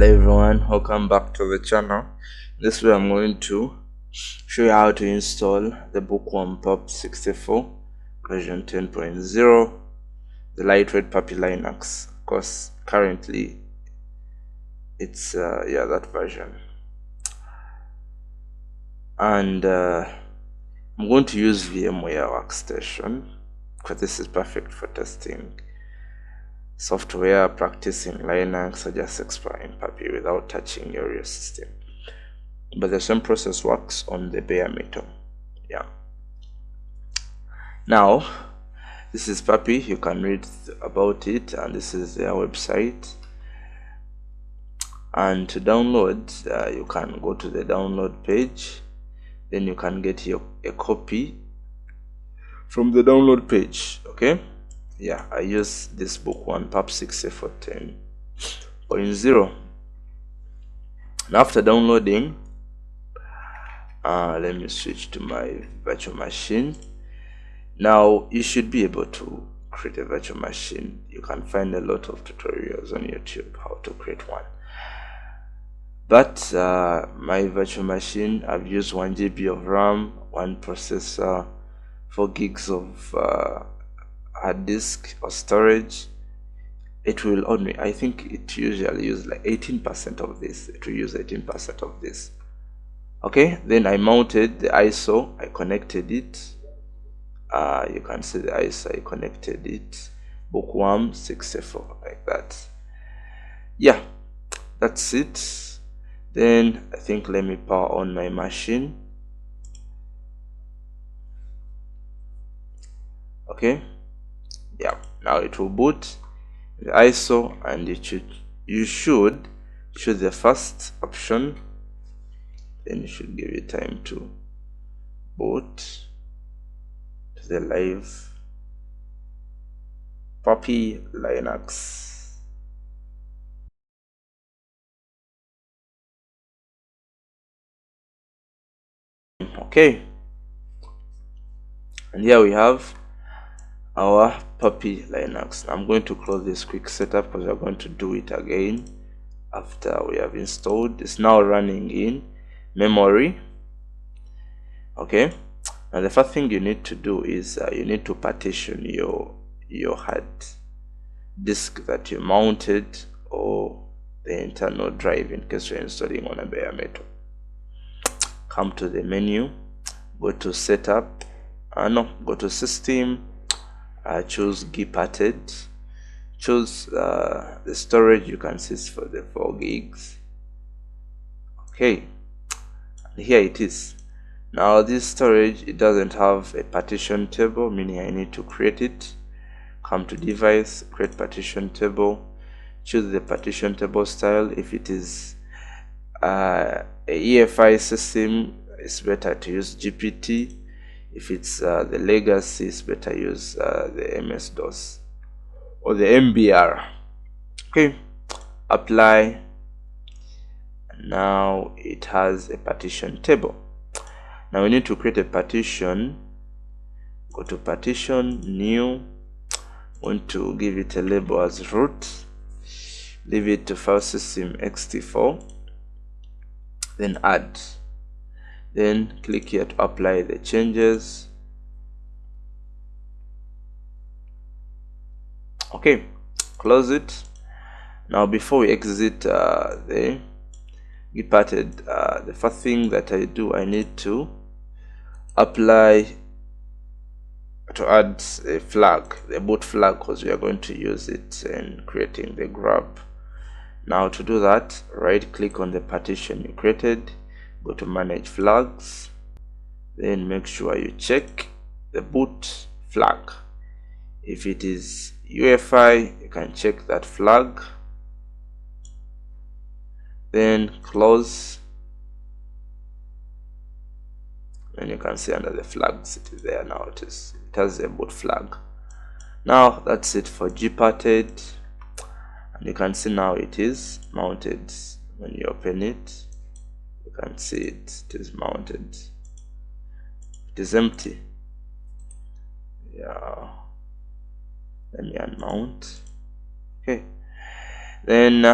Hello everyone, welcome back to the channel. This way I'm going to show you how to install the BookwormPup64 version 10.0, the lightweight puppy Linux. Of course, currently it's that version, and I'm going to use VMware Workstation because this is perfect for testing software, practicing Linux, or just exploring puppy without touching your real system. But the same process works on the bare metal. Now this is puppy, you can read about it, and this is their website. And to download, you can go to the download page, then you can get a copy from the download page. Okay, I use this BookwormPup64 10.0. and after downloading, let me switch to my virtual machine. Now you should be able to create a virtual machine. You can find a lot of tutorials on YouTube how to create one, but my virtual machine, I've used 1 GB of RAM, 1 processor, 4 gigs of hard disk or storage. It will only, I think it usually use like 18% of this. It will use 18% of this. Okay, then I mounted the ISO, I connected it. You can see the ISO, I connected it, BookwormPup64, like that. That's it. Then I think let me power on my machine. Okay, now it will boot the ISO, and you should choose the first option. Then you should give it time to boot to the live puppy Linux. Okay, and here we have our puppy Linux. I'm going to close this quick setup because we're going to do it again after we have installed. It's now running in memory. Okay, and the first thing you need to do is you need to partition your hard disk that you mounted, or the internal drive, in case you're installing on a bare metal. Come to the menu, go to setup, go to system, choose gparted, choose the storage. You can see for the 4 gigs. Okay, and here it is. Now this storage, it doesn't have a partition table, meaning I need to create it. Come to device, create partition table, choose the partition table style. If it is a EFI system, it's better to use GPT. If it's the legacy, it's better use the MS-DOS or the MBR. Okay, apply. Now it has a partition table. Now we need to create a partition. Go to partition, new. Want to give it a label as root. Leave it to file system ext4. Then add. Then click here to apply the changes. Okay, close it. Now before we exit the gparted, the first thing that I do, I need to apply to add a flag, the boot flag, because we are going to use it in creating the grub. Now to do that, right click on the partition you created, go to manage flags, then make sure you check the boot flag. If it is UEFI, you can check that flag, then close, and you can see under the flags it is there. Now it has a boot flag. Now that's it for gparted, and you can see now it is mounted. When you open it, you can see it is mounted. It is empty. Let me unmount. Okay, then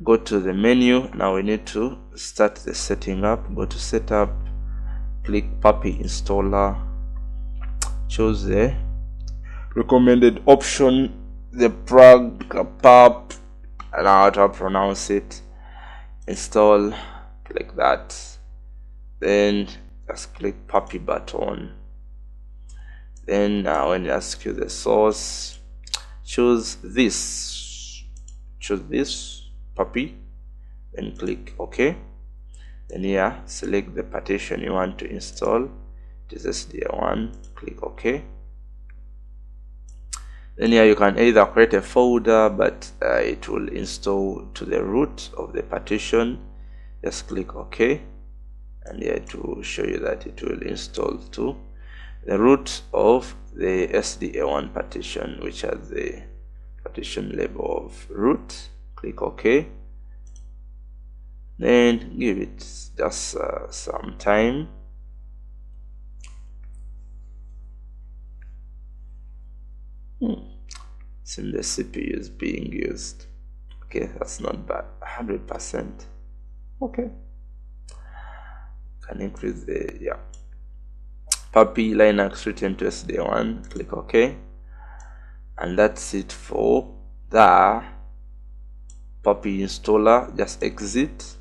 go to the menu. Now we need to start the setting up. Go to setup, click Puppy installer, choose the recommended option, the plug pup, and how to pronounce it, install, like that. Then just click Puppy button. Then when you ask you the source, choose this Puppy, then click OK. Then here select the partition you want to install. It is SDA1, click OK. Then here you can either create a folder, but it will install to the root of the partition. Just click OK, and here it will show you that it will install to the root of the SDA1 partition, which has the partition label of root. Click OK. Then give it just some time. Since the CPU is being used. Okay, that's not bad. 100%. Okay. Can increase the Puppy Linux written to SDA1. Click OK. And that's it for the Puppy installer. Just exit.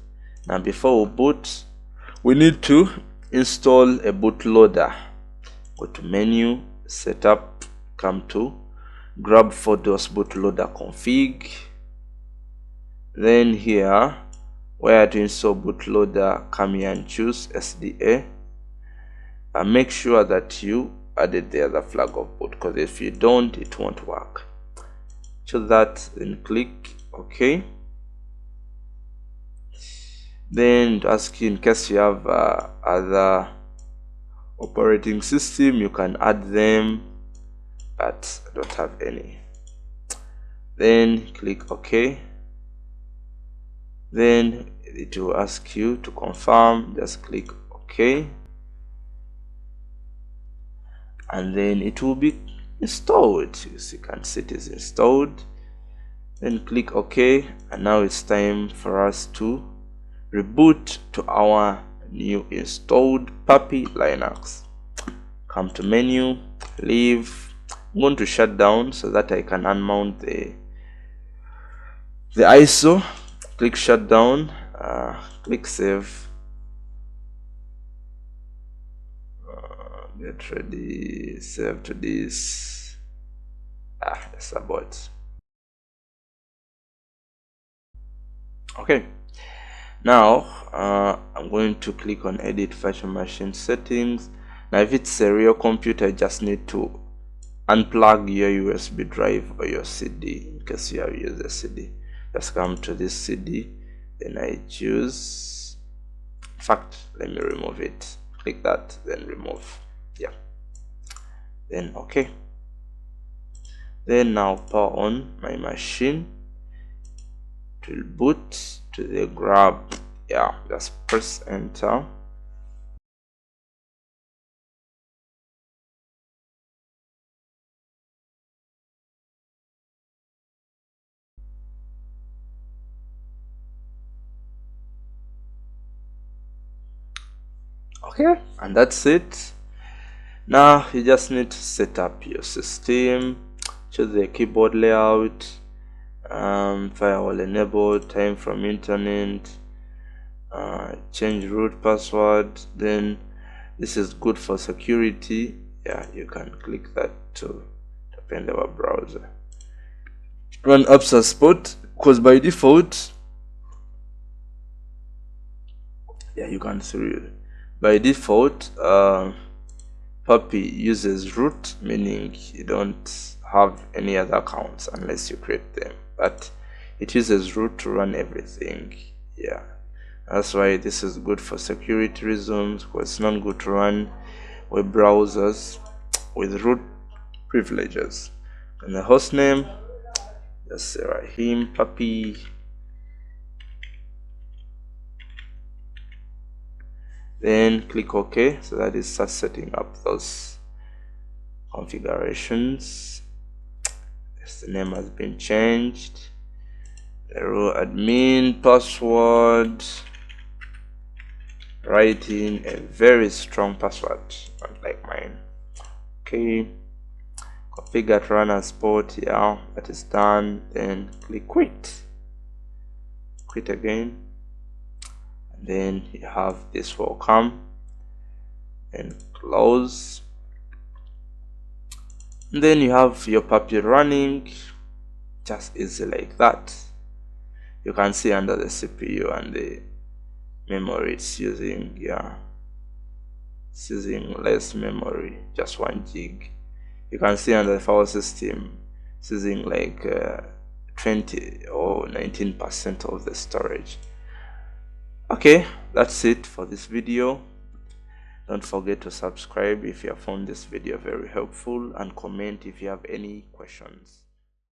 Now before we boot, we need to install a bootloader. Go to menu, setup, come to grab photos bootloader config. Then here where to install bootloader, come here and choose SDA, and make sure that you added the other flag of boot, because if you don't, it won't work. Choose that, then click OK. Then to ask you in case you have other operating system, you can add them, but I don't have any. Then click OK. Then it will ask you to confirm. Just click OK, and then it will be installed. As you can see, it is installed. Then click OK, and now it's time for us to reboot to our new installed Puppy Linux. Come to menu, leave. I'm going to shut down so that I can unmount the ISO. Click shutdown, click save, get ready, save to this. It's about. Okay, now I'm going to click on edit virtual machine settings. Now if it's a real computer, you just need to unplug your USB drive or your CD in case you have used a CD. Just come to this CD, then I choose, in fact, let me remove it. Click that, then remove. Then OK. Then now power on my machine. It will boot to the grab. Just press enter. Okay, and that's it. Now you just need to set up your system, choose the keyboard layout, firewall enabled, time from internet, change root password. Then this is good for security. You can click that to open the web browser. Run apps as support, because by default, you can see by default Puppy uses root, meaning you don't have any other accounts unless you create them, but it uses root to run everything. That's why this is good for security reasons, because it's not good to run web browsers with root privileges. And the host name, just say Rahim Puppy. Then click OK, so that it starts setting up those configurations. Yes, the name has been changed. row admin password, write in a very strong password, not like mine. Okay, configure run as port. Yeah, that is done. Then click quit again, and then you have this will come and close, and then you have your puppy running just easy like that. You can see under the CPU and the memory it's using, yeah, it's using less memory, just 1 gig. You can see under the file system it's using like 20 or 19% of the storage. Okay, that's it for this video. Don't forget to subscribe if you have found this video very helpful, and comment if you have any questions.